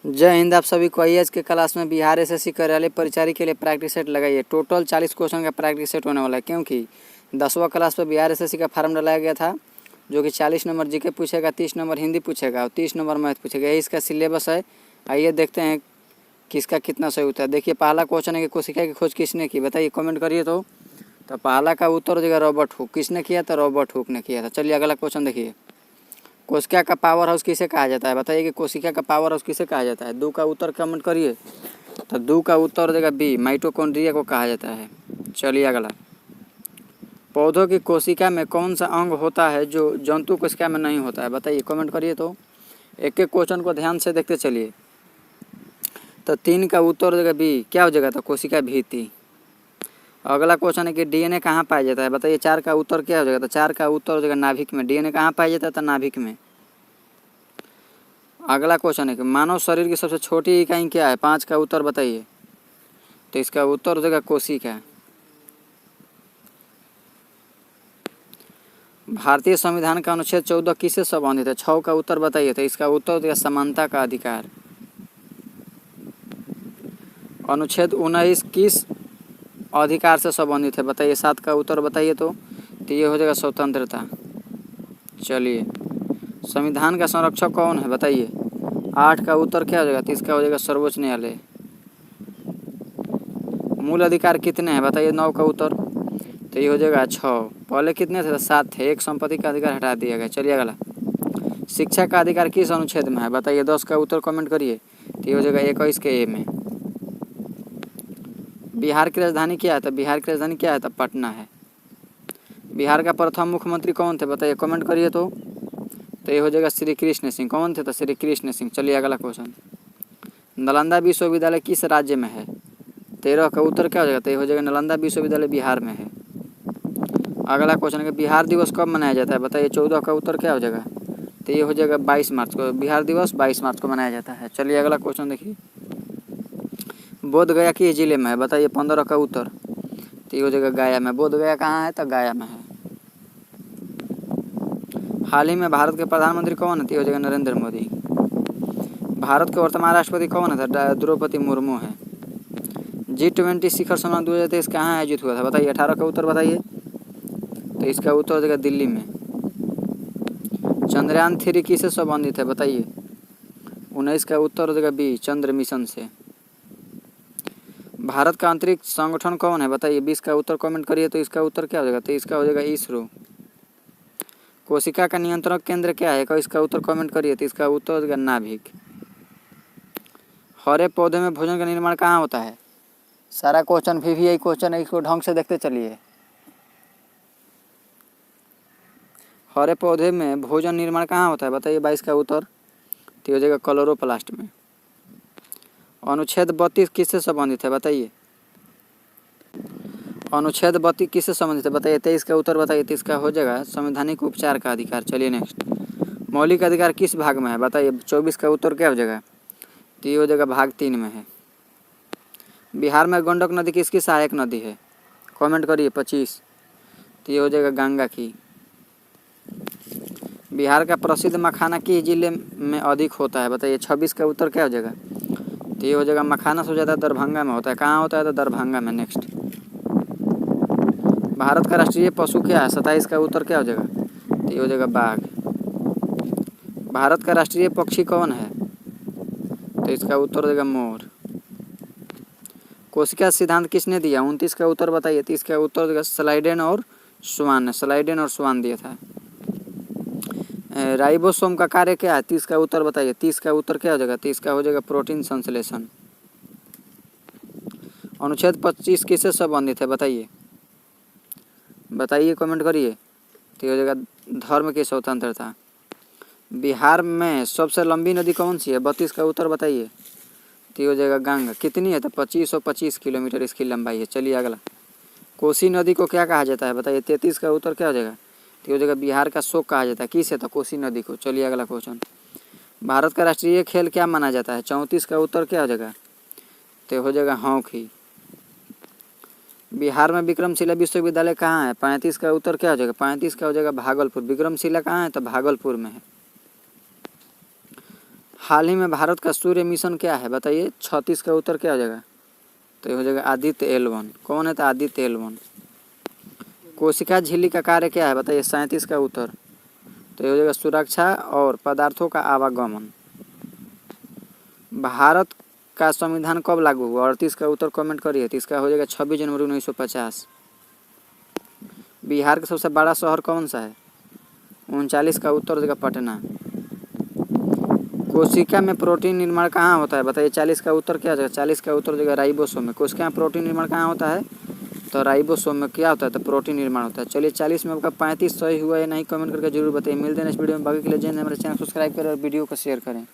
जय हिंद। आप सभी को आज के क्लास में बिहार एसएससी कार्यालय परिचारी के लिए प्रैक्टिस सेट लगाइए। टोटल 40 क्वेश्चन का प्रैक्टिस सेट होने वाला है, क्योंकि 10वां क्लास पर बिहार एसएससी का फॉर्म डलाया गया था, जो कि 40 नंबर जीके पूछेगा, 30 नंबर हिंदी पूछेगा और 30 नंबर मैथ पूछेगा। यही इसका सिलेबस है। आइए देखते हैं किसका कितना सही होता है। देखिए, पहला क्वेश्चन है कि कोशिका की खोज किसने की, बताइए, कमेंट करिए। तो पहला का उत्तर हो जाएगा रॉबर्ट हुक। किसने किया था? रॉबर्ट हुक ने किया था। चलिए अगला क्वेश्चन देखिए। कोशिका का पावर हाउस किसे कहा जाता है? बताइए कि कोशिका का पावर हाउस किसे कहा जाता है। दो का उत्तर कमेंट करिए। तो दो का उत्तर हो जाएगा बी, माइटोकॉन्ड्रिया को कहा जाता है। चलिए अगला। पौधों की कोशिका में कौन सा अंग होता है जो जंतु कोशिका में नहीं होता है? बताइए, कमेंट करिए। तो एक एक क्वेश्चन को ध्यान से देखते चलिए। तो 3 का उत्तर हो जाएगा बी, क्या हो जाएगा? तो कोशिका भित्ति। अगला क्वेश्चन है कि डीएनए कहाँ पाया जाता है? बताइए, 4 का उत्तर क्या हो जाएगा? तो 4 का उत्तर हो जाएगा नाभिक में। डीएनए कहाँ पाया जाता है? तो नाभिक में। अगला क्वेश्चन है कि मानव शरीर की सबसे छोटी इकाई क्या है? 5 का उत्तर बताइए। तो इसका उत्तर हो जाएगा कोशिका। भारतीय संविधान का अनुच्छेद 14 किससे संबंधित है? 6 का उत्तर बताइए। तो इसका उत्तर हो जाएगा समानता का अधिकार। अनुच्छेद 19 किस अधिकार से संबंधित है? बताइए। 7 का उत्तर बताइए। तो ये हो जाएगा स्वतंत्रता। चलिए, संविधान का संरक्षक कौन है? बताइए। 8 का उत्तर क्या हो जाएगा? तो इसका हो जाएगा सर्वोच्च न्यायालय। मूल अधिकार कितने हैं? बताइए। 9 का उत्तर। तो ये हो जाएगा 6। पहले कितने थे? 7 थे। एक संपत्ति का अधिकार हटा दिया गया। चलिए अगला। शिक्षा का अधिकार किस अनुच्छेद में है? बताइए। 10 का उत्तर कमेंट करिए। तो ये हो जाएगा 21 के ए में। बिहार की राजधानी क्या है? तो बिहार की राजधानी क्या है? तो पटना है। बिहार का प्रथम मुख्यमंत्री कौन थे? बताइए, कमेंट करिए। तो ये हो जाएगा श्री कृष्ण सिंह। कौन थे? तो श्री कृष्ण सिंह। चलिए अगला क्वेश्चन। नालंदा विश्वविद्यालय किस राज्य में है? 13 का उत्तर क्या हो जाएगा? तो ये हो जाएगा नालंदा विश्वविद्यालय बिहार में है। अगला क्वेश्चन है बिहार दिवस कब मनाया जाता है? बताइए। 14 का उत्तर क्या हो जाएगा? तो ये हो जाएगा 22 मार्च को। बिहार दिवस 22 मार्च को मनाया जाता है। चलिए अगला क्वेश्चन देखिए। बोध गया किस जिले में है? बताइए। 15 का उत्तर। तो ये हो जाएगा गया में। बोध गया कहाँ है? तो गया में है। हाल ही में भारत के प्रधानमंत्री कौन है? तो ये हो जाएगा नरेंद्र मोदी। भारत के वर्तमान राष्ट्रपति कौन है? तो द्रौपदी मुर्मू है। G20 शिखर सम्मेलन 2023 कहाँ आयोजित हुआ था? बताइए। 18 का उत्तर बताइए। तो इसका उत्तर हो जाएगा दिल्ली में। चंद्रयान 3 किससे संबंधित है? बताइए। 19 का उत्तर हो जाएगा बी, चंद्र मिशन से। भारत का अंतरिक्ष संगठन कौन है? बताइए। 20 का उत्तर कमेंट करिए। तो इसका उत्तर क्या हो जाएगा? तो इसका हो जाएगा इसरो। कोशिका का नियंत्रण केंद्र क्या है? इसका उत्तर कमेंट करिए। तो इसका उत्तर हो जाएगा नाभिक। हरे पौधे में भोजन का निर्माण कहाँ होता है? सारा क्वेश्चन VVI क्वेश्चन है, इसको ढंग से देखते चलिए। हरे पौधे में भोजन निर्माण कहाँ होता है? बताइए। 22 का उत्तर। तो हो जाएगा क्लोरोप्लास्ट में। अनुच्छेद 32 किससे संबंधित है? बताइए। अनुच्छेद 32 किससे संबंधित है? बताइए। 23 का उत्तर बताइए। तो इसका हो जाएगा संवैधानिक उपचार का अधिकार। चलिए नेक्स्ट। मौलिक अधिकार किस भाग में है? बताइए। 24 का उत्तर क्या हो जाएगा? तो ये हो जाएगा भाग 3 में है। बिहार में गंडक नदी किसकी सहायक नदी है? कमेंट करिए। 25। तो ये हो जाएगा गंगा की। बिहार का प्रसिद्ध मखाना किस जिले में अधिक होता है? बताइए। 26 का उत्तर क्या हो जाएगा? तो ये हो जाएगा मखाना से ज़्यादा दरभंगा में होता है। कहाँ होता है? तो दरभंगा में। नेक्स्ट। भारत का राष्ट्रीय पशु क्या है? 27 का उत्तर क्या हो जाएगा? तो ये हो जाएगा बाघ। भारत का राष्ट्रीय पक्षी कौन है? तो इसका उत्तर हो जाएगा मोर। कोशिका सिद्धांत किसने दिया? 29 का उत्तर बताइए। 30 का उत्तर देगा स्लाइडेन और स्वान ने। स्लाइडेन और स्वान दिया था। राइबोसोम का कार्य क्या है? 30 का उत्तर बताइए। 30 का उत्तर क्या हो जाएगा? 30 का हो जाएगा प्रोटीन संश्लेषण। अनुच्छेद 25 किससे संबंधित है? बताइए। बताइए, कमेंट करिए। तो ये हो जाएगा धर्म की स्वतंत्रता। बिहार में सबसे लंबी नदी कौन सी है? 32 का उत्तर बताइए। तो ये हो जाएगा गंगा। कितनी है? तो 2525 किलोमीटर इसकी लंबाई है। चलिए अगला। कोसी नदी को क्या कहा जाता है? बताइए। 33 का उत्तर क्या हो जाएगा? तो हो जाएगा बिहार का शोक कहा जाता है। किस है? तो कोसी नदी को। चलिए अगला क्वेश्चन। भारत का राष्ट्रीय खेल क्या माना जाता है? 34 का उत्तर क्या हो जाएगा? तो हो जाएगा हॉकी। बिहार में विक्रमशिला विश्वविद्यालय कहाँ है? 35 का उत्तर क्या हो जाएगा? 35 का हो जाएगा भागलपुर। विक्रमशिला कहाँ है? तो भागलपुर में है। हाल ही में भारत का सूर्य मिशन क्या है बताइए। 36 का उत्तर क्या हो जाएगा, तो ये हो जाएगा आदित्य L1। कौन है, तो आदित्य L1। कोशिका झिल्ली का कार्य क्या है बताइए। 37 का उत्तर, तो ये हो जाएगा सुरक्षा और पदार्थों का आवागमन। भारत का संविधान कब लागू हुआ, 38 का उत्तर कमेंट करिए, तो इसका हो जाएगा 26 जनवरी 1950। बिहार का सबसे बड़ा शहर कौन सा है, 39 का उत्तर हो जाएगा पटना। कोशिका में प्रोटीन निर्माण कहाँ होता है बताइए। 40 का उत्तर क्या हो जाएगा, 40 का उत्तर हो जाएगा राइबोसोम में। कोशिका में प्रोटीन निर्माण कहाँ होता है, तो राइबोसोम में क्या होता है, तो प्रोटीन निर्माण होता है। चलिए 40 में आपका 35 सही हुआ या नहीं कमेंट करके जरूर बताइए। मिलते हैं नेक्स्ट वीडियो में, बाकी के लिए जय हिंद। हमारे चैनल सब्सक्राइब करें और वीडियो को शेयर करें।